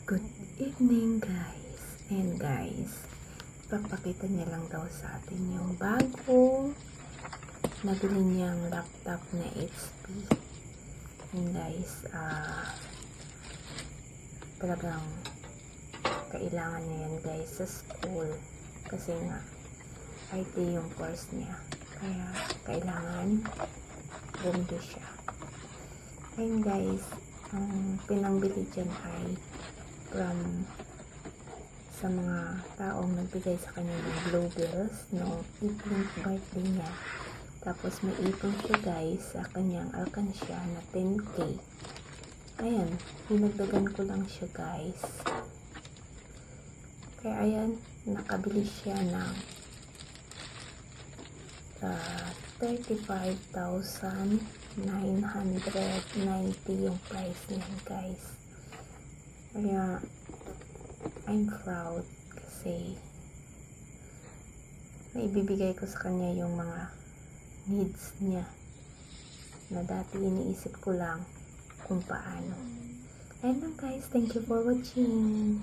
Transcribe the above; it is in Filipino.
Good evening guys. And guys, papakita niya lang daw sa atin yung bago nabili niyang laptop na HP. And guys, talagang kailangan niya yan guys sa school. Kasi nga, IT yung course niya. Kaya kailangan bumili siya. And guys, ang pinangbili dyan ay from sa mga taong nagbigay sa kanya ng blue bills no 18th birthday niya. Tapos may ipon siya guys sa kanyang alkansya na 10k. Ayan, dinagdagan ko lang siya guys. Kaya ayan, nakabili siya ng 35,990 yung price niya guys. Kaya I'm proud kasi naibibigay ko sa kanya yung mga needs niya na dati iniisip ko lang kung paano. Ayun lang guys, thank you for watching.